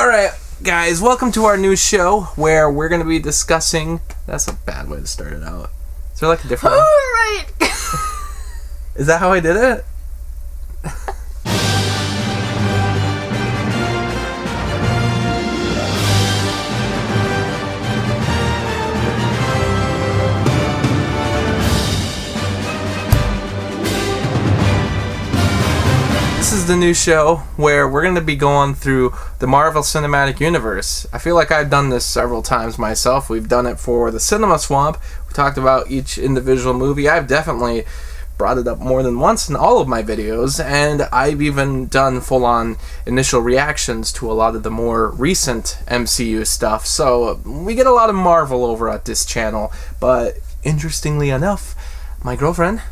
Alright, guys, welcome to our new show where we're going to be discussing... That's a bad way to start it out. Is there like a different... Alright! Is that how I did it? This is the new show where we're going to be going through the Marvel Cinematic Universe. I feel like I've done this several times myself. We've done it for the Cinema Swamp. We talked about each individual movie. I've definitely brought it up more than once in all of my videos, and I've even done full-on initial reactions to a lot of the more recent MCU stuff. So we get a lot of Marvel over at this channel, but interestingly enough, my girlfriend,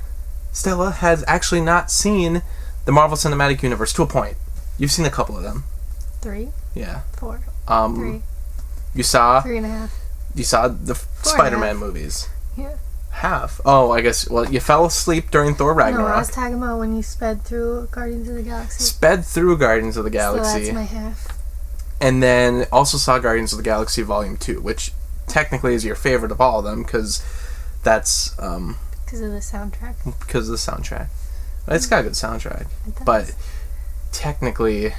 Stella, has actually not seen the Marvel Cinematic Universe to a point. You've seen a couple of them. 3? Yeah. 4. 3. You saw... 3.5. You saw the Spider-Man movies. Yeah. Half. Oh, I guess... Well, you fell asleep during Thor Ragnarok. No, I was talking about when you sped through Guardians of the Galaxy. Sped through Guardians of the Galaxy. So that's my half. And then also saw Guardians of the Galaxy Volume 2, which technically is your favorite of all of them, because that's... Because of the soundtrack. Because of the soundtrack. It's got a good soundtrack. But technically,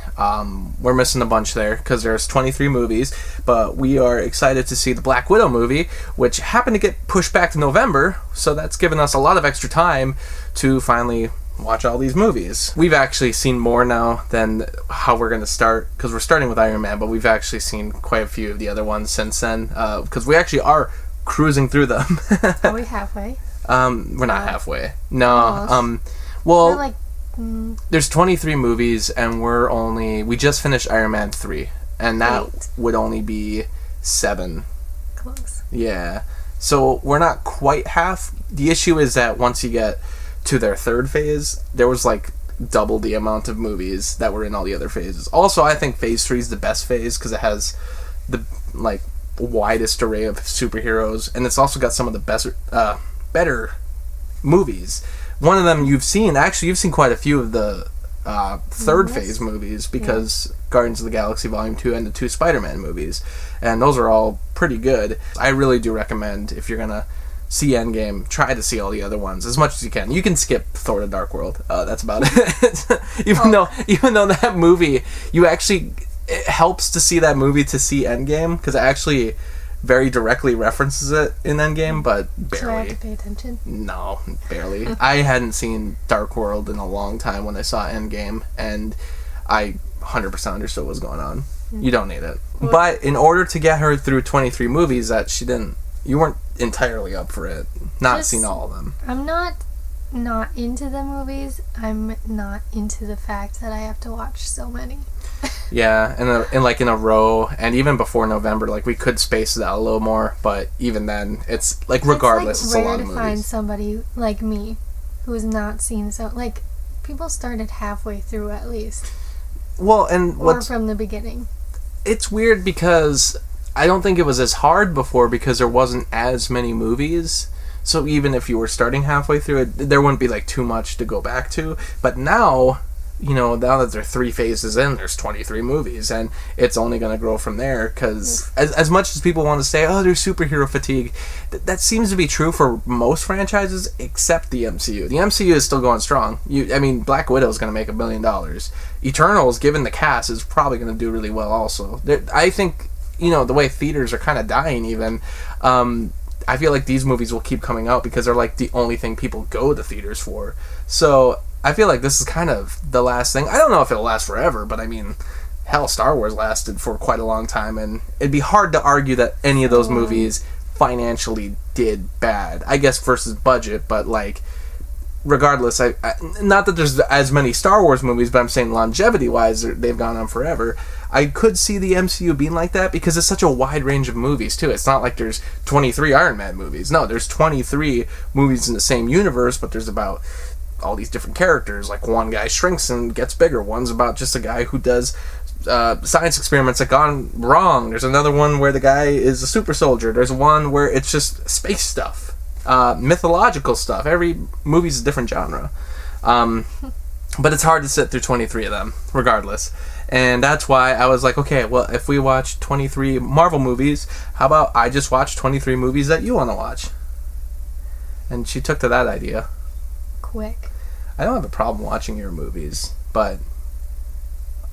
we're missing a bunch there because there's 23 movies. But we are excited to see the Black Widow movie, which happened to get pushed back to November. So that's given us a lot of extra time to finally watch all these movies. We've actually seen more now than how we're going to start, because we're starting with Iron Man, but we've actually seen quite a few of the other ones since then, because we actually are cruising through them. Are we halfway? We're not halfway. No. Almost. Well, like, there's 23 movies, and we just finished Iron Man 3, and that would only be 7. Close. Yeah. So we're not quite half. The issue is that once you get to their third phase, there was like double the amount of movies that were in all the other phases. Also, I think phase 3 is the best phase because it has the like widest array of superheroes, and it's also got some of the better movies. One of them you've seen quite a few of the third phase movies, because Guardians of the Galaxy Volume 2 and the 2 Spider-Man movies, and those are all pretty good. I really do recommend, if you're gonna see Endgame, try to see all the other ones as much as you can. You can skip Thor: The Dark World. That's about it. even though that movie, it helps to see that movie to see Endgame, because it actually very directly references it in Endgame, but barely. So I have to pay attention? No, barely. I hadn't seen Dark World in a long time when I saw Endgame, and I 100% understood what was going on. You don't need it. But in order to get her through 23 movies that you weren't entirely up for it. Not seen all of them. I'm not into the movies. I'm not into the fact that I have to watch so many. Yeah, in a row, and even before November, like, we could space that a little more, but even then, it's like, regardless, it's a lot of movies. It's rare to find somebody like me who's not seen people started halfway through at least. Well, or from the beginning. It's weird because I don't think it was as hard before because there wasn't as many movies. So even if you were starting halfway through it, there wouldn't be like too much to go back to. But now, now that they're 3 phases in, there's 23 movies, and it's only going to grow from there, because as much as people want to say, oh, there's superhero fatigue, that seems to be true for most franchises except the MCU. The MCU is still going strong. Black Widow is going to make $1 billion. Eternals, given the cast, is probably going to do really well also. I think, the way theaters are kind of dying even, I feel like these movies will keep coming out because they're like the only thing people go to theaters for. So I feel like this is kind of the last thing. I don't know if it'll last forever, but hell, Star Wars lasted for quite a long time, and it'd be hard to argue that any of those movies financially did bad. I guess versus budget, but like, regardless, I not that there's as many Star Wars movies, but I'm saying longevity-wise, they've gone on forever. I could see the MCU being like that because it's such a wide range of movies, too. It's not like there's 23 Iron Man movies. No, there's 23 movies in the same universe, but there's about all these different characters. Like, one guy shrinks and gets bigger. One's about just a guy who does science experiments that gone wrong. There's another one where the guy is a super soldier. There's one where it's just space stuff. Mythological stuff. Every movie's a different genre. But it's hard to sit through 23 of them, regardless. And that's why I was like, okay, well, if we watch 23 Marvel movies, how about I just watch 23 movies that you want to watch? And she took to that idea. Quick. I don't have a problem watching your movies, but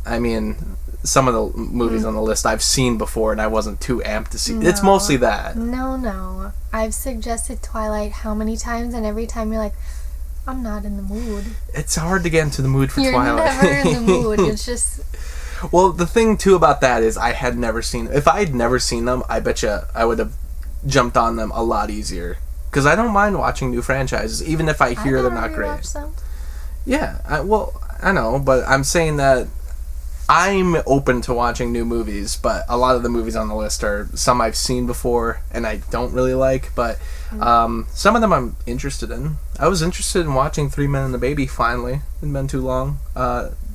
I mean, some of the movies on the list I've seen before and I wasn't too amped to see. No. It's mostly that. No. I've suggested Twilight how many times, and every time you're like, I'm not in the mood. It's hard to get into the mood for You're Twilight. You're never in the mood. It's just... Well, the thing, too, about that is I had never seen... If I had never seen them, I bet you I would have jumped on them a lot easier. Because I don't mind watching new franchises, even if I hear they're not great. Them. Yeah, I know, but I'm saying that I'm open to watching new movies, but a lot of the movies on the list are some I've seen before and I don't really like, but some of them I'm interested in. I was interested in watching Three Men and a Baby finally. It's been too long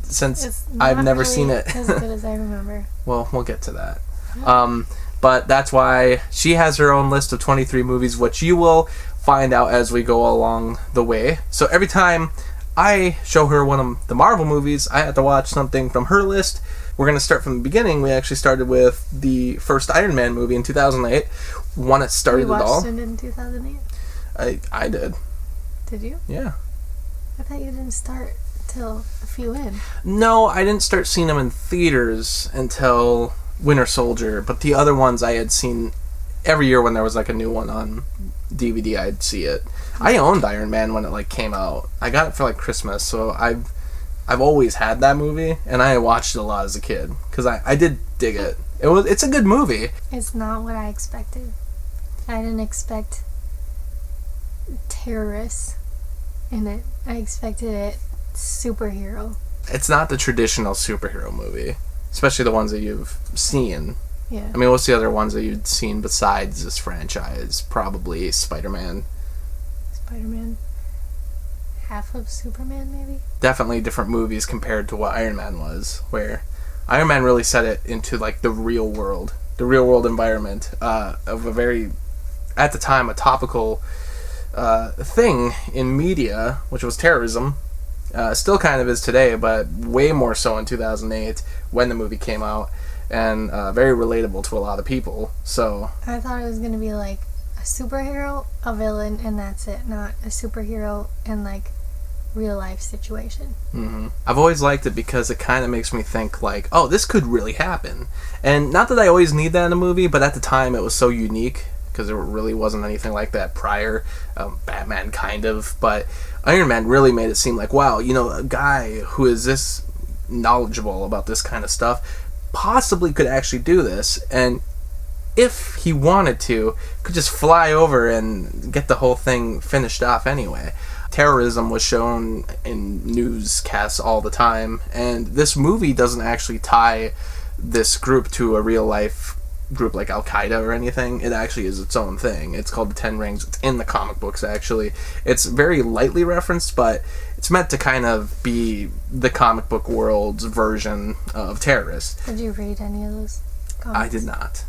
since I've never seen it. As good as I remember. Well, we'll get to that. But that's why she has her own list of 23 movies, which you will find out as we go along the way. So every time I show her one of the Marvel movies, I have to watch something from her list. We're going to start from the beginning. We actually started with the first Iron Man movie in 2008. One that started it all. You watched it in 2008? I did. Did you? Yeah. I thought you didn't start till a few in. No, I didn't start seeing them in theaters until Winter Soldier, but the other ones I had seen every year when there was like a new one on DVD, I'd see it. I owned Iron Man when it came out. I got it for Christmas, so I've always had that movie, and I watched it a lot as a kid because I did dig it. It's a good movie. It's not what I expected. I didn't expect terrorists in it. I expected it superhero. It's not the traditional superhero movie, especially the ones that you've seen. Yeah. I mean, what's the other ones that you've seen besides this franchise? Probably Spider-Man. Spider-Man. Half of Superman, maybe? Definitely different movies compared to what Iron Man was, where Iron Man really set it into the real world environment of a very, at the time, a topical thing in media, which was terrorism. Still kind of is today, but way more so in 2008 when the movie came out, and very relatable to a lot of people. So I thought it was going to be a superhero, a villain, and that's it. Not a superhero and real life situation. Mm-hmm. I've always liked it because it kind of makes me think oh, this could really happen. And not that I always need that in a movie, but at the time it was so unique because there really wasn't anything like that prior. Batman kind of, but Iron Man really made it seem wow, a guy who is this knowledgeable about this kind of stuff possibly could actually do this, and if he wanted to, could just fly over and get the whole thing finished off anyway. Terrorism was shown in newscasts all the time, and this movie doesn't actually tie this group to a real life group like Al-Qaeda or anything. It actually is its own thing. It's called the Ten Rings. It's in the comic books, actually. It's very lightly referenced, but it's meant to kind of be the comic book world's version of terrorists. Did you read any of those comics? I did not.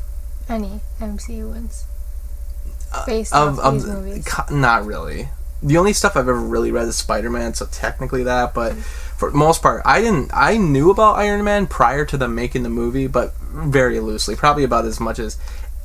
Any MCU ones? Based off these movies? Not really. The only stuff I've ever really read is Spider-Man, so technically that, but for the most part, I knew about Iron Man prior to them making the movie, but very loosely. Probably about as much as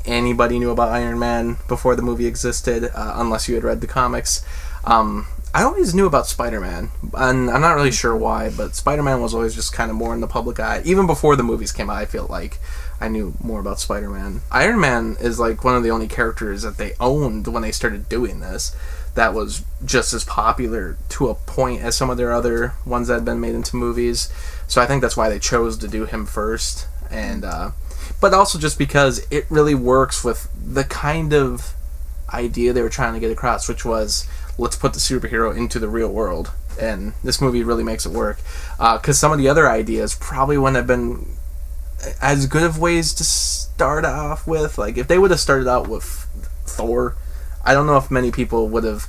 anybody knew about Iron Man before the movie existed, unless you had read the comics. I always knew about Spider-Man, and I'm not really sure why, but Spider-Man was always just kind of more in the public eye. Even before the movies came out, I feel like I knew more about Spider-Man. Iron Man is one of the only characters that they owned when they started doing this that was just as popular to a point as some of their other ones that had been made into movies. So I think that's why they chose to do him first. And but also just because it really works with the kind of idea they were trying to get across, which was, let's put the superhero into the real world. And this movie really makes it work. Because some of the other ideas probably wouldn't have been as good of ways to start off with. If they would have started out with Thor, I don't know if many people would have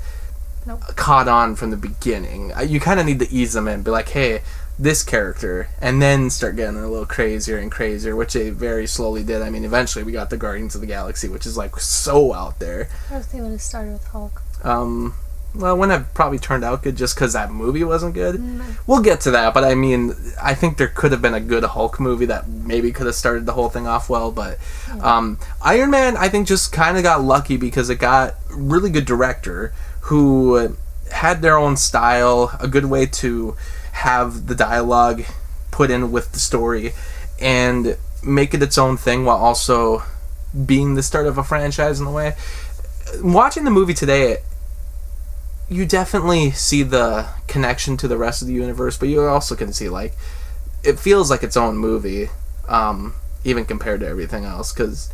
caught on from the beginning. You kind of need to ease them in. Be hey, this character, and then start getting a little crazier and crazier, which they very slowly did. I mean, eventually we got the Guardians of the Galaxy, which is so out there. What if they would have started with Hulk? well, wouldn't have probably turned out good just because that movie wasn't good. Mm. We'll get to that, but I mean, I think there could have been a good Hulk movie that maybe could have started the whole thing off well, but Iron Man, I think, just kind of got lucky because it got a really good director who had their own style, a good way to have the dialogue put in with the story, and make it its own thing while also being the start of a franchise in a way. Watching the movie today, you definitely see the connection to the rest of the universe, but you also can see, like, it feels like its own movie, even compared to everything else, because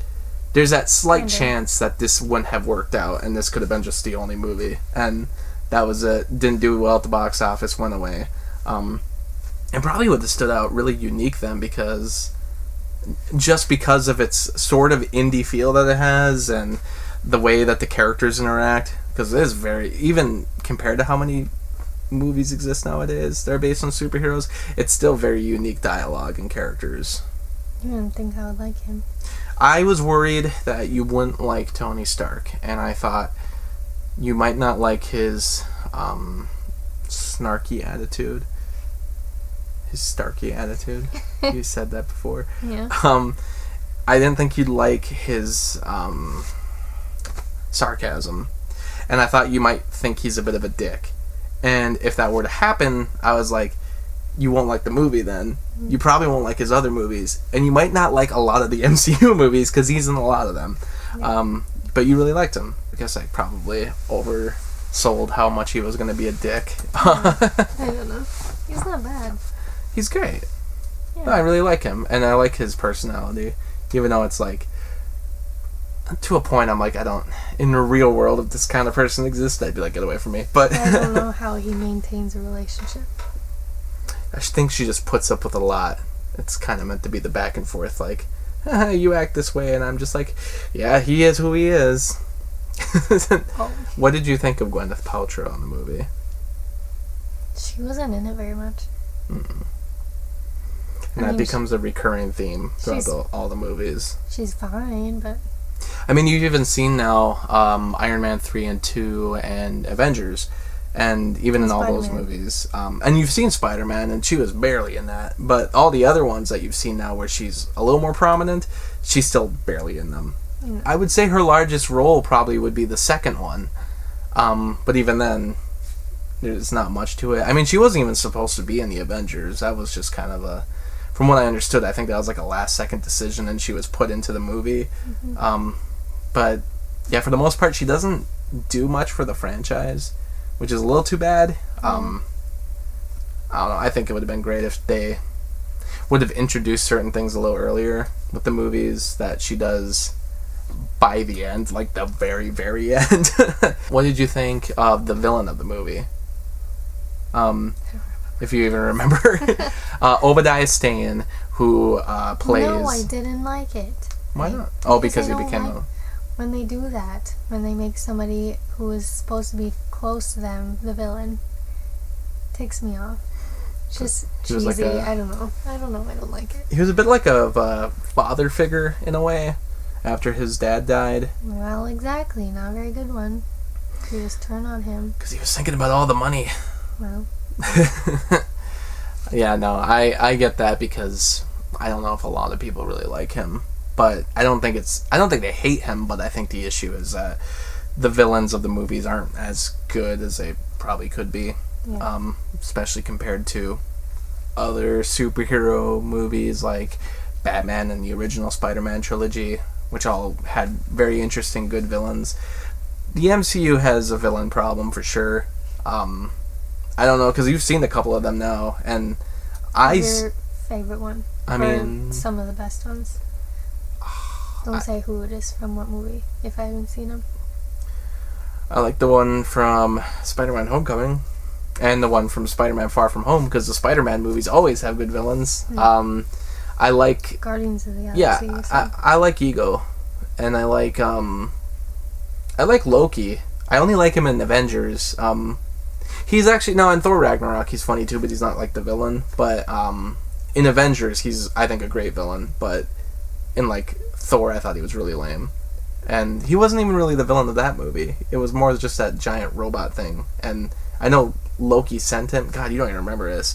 there's that slight chance that this wouldn't have worked out, and this could have been just the only movie, and that was it. Didn't do well at the box office, went away. And probably would have stood out really unique then, because just because of its sort of indie feel that it has, and the way that the characters interact, because it is very, even compared to how many movies exist nowadays that are based on superheroes, it's still very unique dialogue and characters. I didn't think I would like him. I was worried that you wouldn't like Tony Stark, and I thought you might not like his snarky attitude. His Starky attitude. You said that before. Yeah. I didn't think you'd like his sarcasm. And I thought you might think he's a bit of a dick. And if that were to happen, I was like, you won't like the movie then. You probably won't like his other movies. And you might not like a lot of the MCU movies, because he's in a lot of them. Yeah. But you really liked him. I guess I probably oversold how much he was going to be a dick. I don't know. He's not bad. He's great. Yeah. No, I really like him. And I like his personality. Even though it's like, to a point, I'm like, I don't, in the real world, if this kind of person exists, I'd be like, get away from me. But I don't know how he maintains a relationship. I think she just puts up with a lot. It's kind of meant to be the back and forth, like, you act this way, and I'm just like, yeah, he is who he is. What did you think of Gwyneth Paltrow in the movie? She wasn't in it very much. Mm-mm. And that becomes a recurring theme throughout all the movies. She's fine, but... I mean, you've even seen now Iron Man 3 and 2 and Avengers, and even in all those movies. And you've seen Spider-Man, and she was barely in that. But all the other ones that you've seen now where she's a little more prominent, she's still barely in them. Mm. I would say her largest role probably would be the second one. But even then, there's not much to it. I mean, she wasn't even supposed to be in the Avengers. That was just kind of a... From what I understood, I think that was like a last-second decision, and she was put into the movie. Mm-hmm. But, yeah, for the most part, she doesn't do much for the franchise, which is a little too bad. I don't know. I think it would have been great if they would have introduced certain things a little earlier with the movies that she does by the end, like the very, very end. What did you think of the villain of the movie? If you even remember. Obadiah Stane, who plays... No, I didn't like it. Why not? Oh, because he became when they do that, when they make somebody who is supposed to be close to them the villain, ticks me off. Just cheesy. Like I don't know. I don't like it. He was a bit like a father figure in a way after his dad died. Well, exactly. Not a very good one. He just turned on him. Because he was thinking about all the money. Well... Yeah, no, I get that, because I don't know if a lot of people really like him, but I don't think they hate him, but I think the issue is that the villains of the movies aren't as good as they probably could be. Yeah. Especially compared to other superhero movies like Batman and the original Spider-Man trilogy, which all had very interesting good villains. The MCU has a villain problem for sure. I don't know, because you've seen a couple of them now, and your favorite one? I mean... some of the best ones. Don't say who it is from what movie, if I haven't seen them. I like the one from Spider-Man Homecoming, and the one from Spider-Man Far From Home, because the Spider-Man movies always have good villains. Mm. I like... Guardians of the Galaxy. Yeah, I like Ego, and I like Loki. I only like him in Avengers. He's actually... No, in Thor Ragnarok, he's funny too, but he's not like the villain. But in Avengers, he's, I think, a great villain. But in, like, Thor, I thought he was really lame. And he wasn't even really the villain of that movie. It was more just that giant robot thing. And I know Loki sent him. God, you don't even remember this.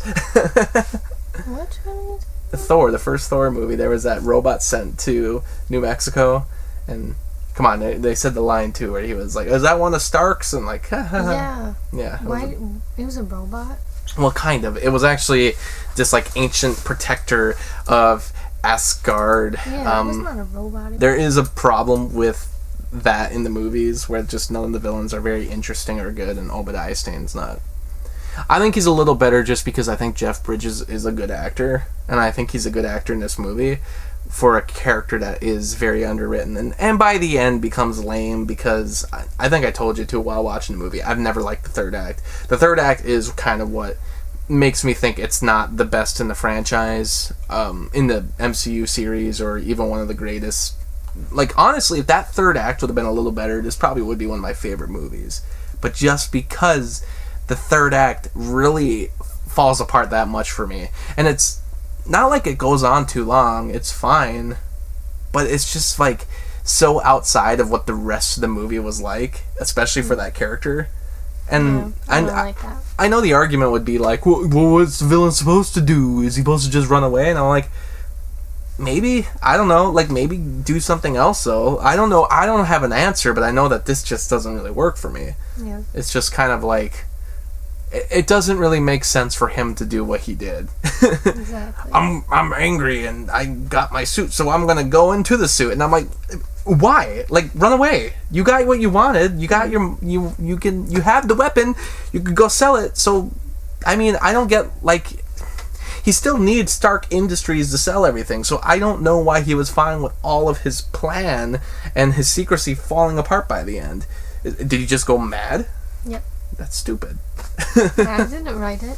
What one? The first Thor movie, there was that robot sent to New Mexico, and come on, they said the line too where he was like, "Is that one of Stark's?" And like, yeah, yeah. It was a robot. Well, kind of. It was actually this like ancient protector of Asgard. Yeah, it was not a robot. There is a problem with that in the movies where just none of the villains are very interesting or good, and Obadiah Stane's not. I think he's a little better just because I think Jeff Bridges is a good actor, and I think he's a good actor in this movie for a character that is very underwritten, and by the end becomes lame because I think I told you too while watching the movie, I've never liked the third act. The third act is kind of what makes me think it's not the best in the franchise, in the MCU series, or even one of the greatest. Like, honestly, if that third act would have been a little better, this probably would be one of my favorite movies. But just because the third act really falls apart that much for me. And it's not like it goes on too long. It's fine. But it's just like so outside of what the rest of the movie was like, especially for that character. And I know the argument would be like, well, what's the villain supposed to do? Is he supposed to just run away? And I'm like, maybe. I don't know. Like, maybe do something else, though. I don't know. I don't have an answer, but I know that this just doesn't really work for me. Yeah. It's just kind of like, it doesn't really make sense for him to do what he did. Exactly. I'm angry and I got my suit, so I'm gonna go into the suit. And I'm like, why? Like, run away. You got what you wanted. You got your you have the weapon. You could go sell it. So, I mean, I don't get, like, he still needs Stark Industries to sell everything. So I don't know why he was fine with all of his plan and his secrecy falling apart by the end. Did he just go mad? Yep. That's stupid. I didn't write it.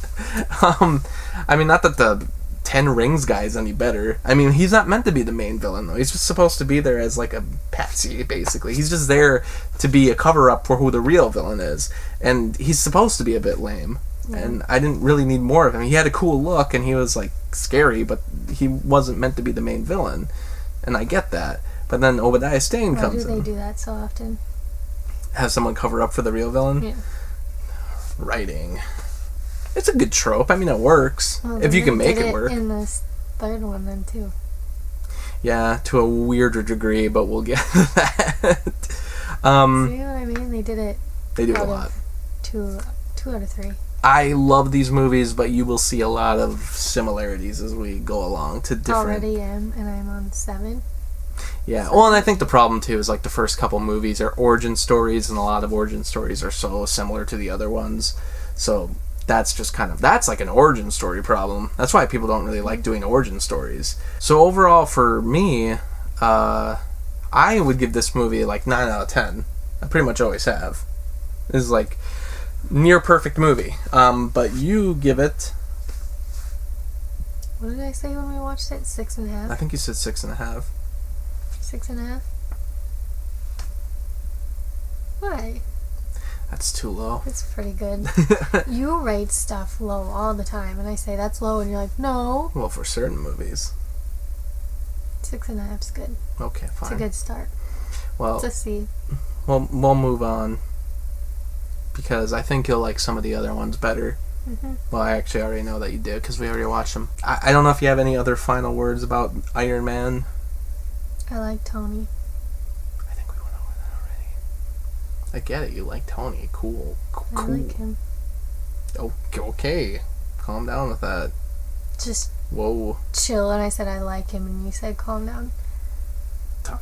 I mean, not that the Ten Rings guy is any better. I mean, he's not meant to be the main villain, though. He's just supposed to be there as, like, a patsy, basically. He's just there to be a cover-up for who the real villain is. And he's supposed to be a bit lame. Yeah. And I didn't really need more of him. He had a cool look, and he was, like, scary, but he wasn't meant to be the main villain. And I get that. But then Obadiah Stane comes in. Why do they do that so often? Have someone cover up for the real villain? Yeah. Writing. It's a good trope. I mean, it works. Well, if you can make it work. In this third one, then, too. Yeah, to a weirder degree, but we'll get to that. See what I mean? They did it. They do a lot. Two out of 3. I love these movies, but you will see a lot of similarities as we go along to different. Already am, and I'm on 7. Yeah, well, and I think the problem too is like the first couple movies are origin stories, and a lot of origin stories are so similar to the other ones. So that's just that's like an origin story problem. That's why people don't really like doing origin stories. So overall, for me, I would give this movie like 9 out of 10. I pretty much always have. This is like near perfect movie. But you give it. What did I say when we watched it? 6.5. I think you said 6.5. 6.5. Why? That's too low. It's pretty good. You rate stuff low all the time, and I say that's low, and you're like, no. Well, for certain movies. 6.5's good. Okay, fine. It's a good start. Well, it's a C. We'll move on because I think you'll like some of the other ones better. Mm-hmm. Well, I actually already know that you did because we already watched them. I don't know if you have any other final words about Iron Man. I like Tony. I think we went over that already. I get it. You like Tony. Cool. I like him. Okay. Calm down with that. Just whoa. Chill. And I said I like him, and you said calm down.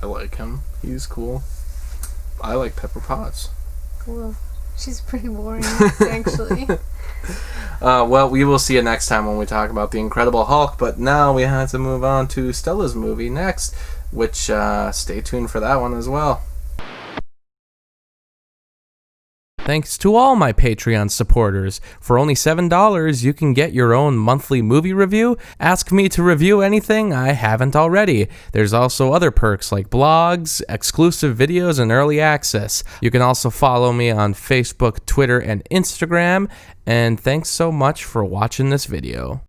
I like him. He's cool. I like Pepper Potts. Cool. She's pretty boring, actually. Well, we will see you next time when we talk about The Incredible Hulk, but now we have to move on to Stella's movie next, which stay tuned for that one as well. Thanks to all my Patreon supporters. For only $7, you can get your own monthly movie review. Ask me to review anything I haven't already. There's also other perks like blogs, exclusive videos, and early access. You can also follow me on Facebook, Twitter, and Instagram. And thanks so much for watching this video.